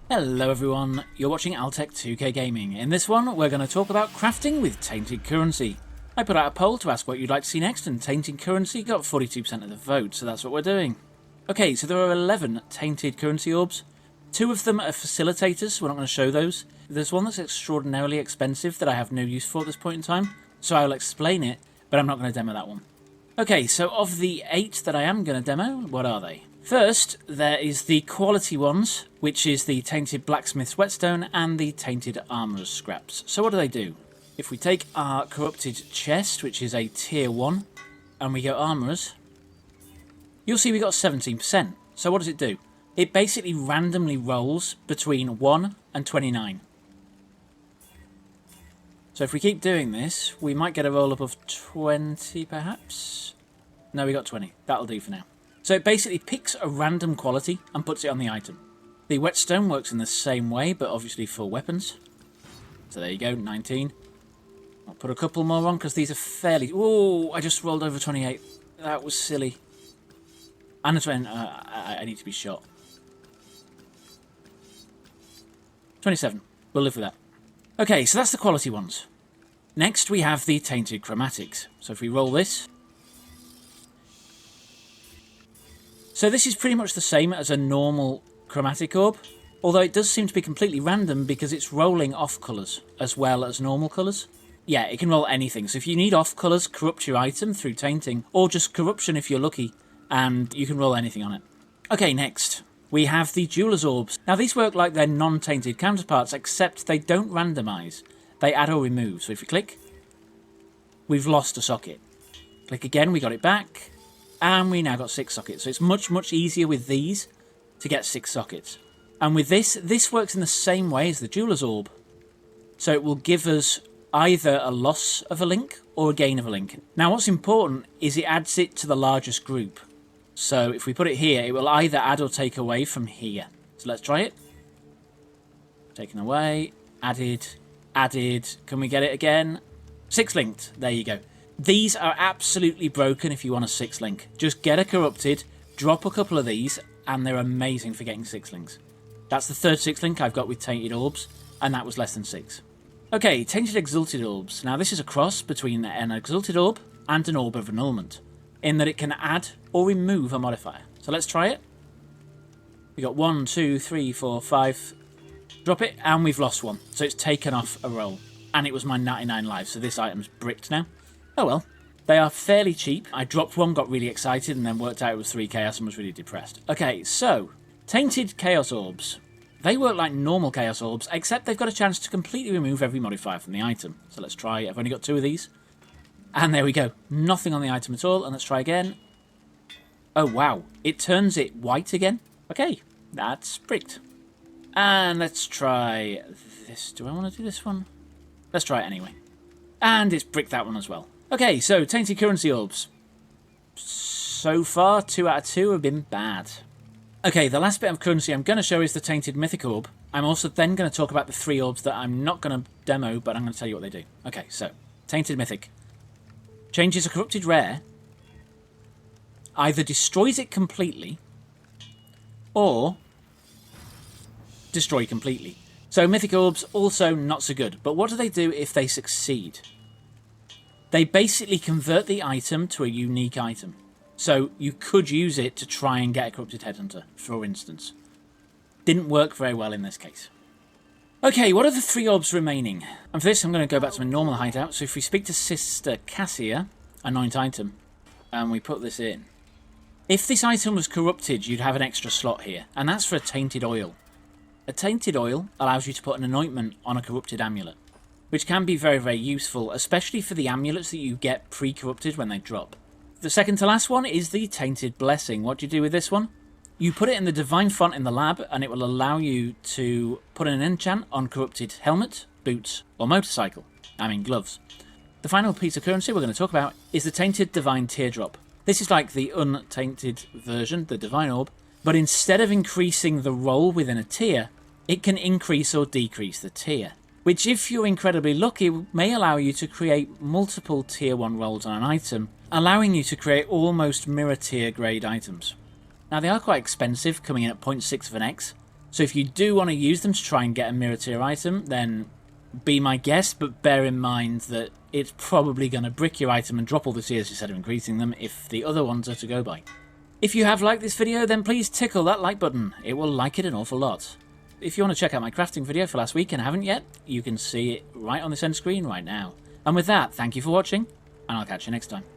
Hello everyone, you're watching Altek2k Gaming. In this one, we're going to talk about crafting with Tainted Currency. I put out a poll to ask what you'd like to see next, and Tainted Currency got 42% of the vote, so that's what we're doing. Okay, so there are 11 Tainted Currency Orbs. 2 of them are facilitators, so we're not going to show those. There's one that's extraordinarily expensive that I have no use for at this point in time, so I'll explain it, but I'm not going to demo that one. Okay, so of the 8 that I am going to demo, what are they? First, there is the quality ones, which is the Tainted Blacksmith's Whetstone and the Tainted Armourer's Scraps. So what do? If we take our Corrupted Chest, which is a Tier 1, and we go Armourers, you'll see we got 17%. So what does it do? It basically randomly rolls between 1 and 29. So if we keep doing this, we might get a roll up of 20 perhaps? No, we got 20. That'll do for now. So it basically picks a random quality and puts it on the item. The Whetstone works in the same way, but obviously for weapons. So there you go, 19. I'll put a couple more on because these are fairly... Oh, I just rolled over 28. That was silly. And a 20... I need to be shot. 27. We'll live with that. Okay, so that's the quality ones. Next we have the Tainted Chromatics. So if we roll this... So this is pretty much the same as a normal chromatic orb, although it does seem to be completely random because it's rolling off colours as well as normal colours. Yeah, it can roll anything, so if you need off colours, corrupt your item through tainting, or just corruption if you're lucky, and you can roll anything on it. Okay, next, we have the Jeweler's Orbs. Now these work like their non-tainted counterparts, except they don't randomise. They add or remove, so if we click, we've lost a socket. Click again, we got it back. And we now got 6 sockets. So it's much, much easier with these to get 6 sockets. And with this works in the same way as the Jeweler's Orb. So it will give us either a loss of a link or a gain of a link. Now what's important is it adds it to the largest group. So if we put it here, it will either add or take away from here. So let's try it. Taken away, added, added. Can we get it again? 6 linked. There you go. These are absolutely broken if you want a 6 link. Just get a corrupted, drop a couple of these, and they're amazing for getting 6 links. That's the third 6 link I've got with Tainted Orbs, and that was less than 6. Okay, Tainted Exalted Orbs. Now this is a cross between an Exalted Orb and an Orb of Annulment, in that it can add or remove a modifier. So let's try it. We got 1, 2, 3, 4, 5. Drop it, and we've lost 1. So it's taken off a roll. And it was my 99 lives, so this item's bricked now. Oh well, they are fairly cheap. I dropped one, got really excited, and then worked out it was 3 chaos and was really depressed. Okay, so, Tainted Chaos Orbs. They work like normal Chaos Orbs, except they've got a chance to completely remove every modifier from the item. So let's try, I've only got 2 of these. And there we go, nothing on the item at all, and let's try again. Oh wow, it turns it white again. Okay, that's bricked. And let's try this. Do I want to do this one? Let's try it anyway. And it's bricked that one as well. Okay, so Tainted Currency Orbs. So far, 2 out of 2 have been bad. Okay, the last bit of currency I'm going to show is the Tainted Mythical Orb. I'm also then going to talk about the 3 orbs that I'm not going to demo, but I'm going to tell you what they do. Okay, so, Tainted Mythic. Changes a corrupted rare, either destroys it completely, or destroy completely. So Mythic Orbs, also not so good. But what do they do if they succeed? They basically convert the item to a unique item. So you could use it to try and get a Corrupted Headhunter, for instance. Didn't work very well in this case. Okay, what are the 3 orbs remaining? And for this I'm going to go back to my normal hideout. So if we speak to Sister Cassia, anoint item, and we put this in. If this item was corrupted, you'd have an extra slot here. And that's for a Tainted Oil. A Tainted Oil allows you to put an anointment on a corrupted amulet, which can be very, very useful, especially for the amulets that you get pre-corrupted when they drop. The second to last one is the Tainted Blessing. What do you do with this one? You put it in the Divine Font in the lab, and it will allow you to put an enchant on corrupted helmet, boots, or motorcycle. I mean gloves. The final piece of currency we're going to talk about is the Tainted Divine Teardrop. This is like the untainted version, the Divine Orb, but instead of increasing the roll within a tier, it can increase or decrease the tier, which if you're incredibly lucky may allow you to create multiple tier 1 rolls on an item, allowing you to create almost mirror tier grade items. Now they are quite expensive, coming in at 0.6 of an X, So if you do want to use them to try and get a mirror tier item, then be my guest, but bear in mind that it's probably going to brick your item and drop all the tiers instead of increasing them if the other ones are to go by. If you have liked this video, then please tickle that like button. It will like it an awful lot. If you want to check out my crafting video for last week and haven't yet, you can see it right on this end screen right now. And with that, thank you for watching, and I'll catch you next time.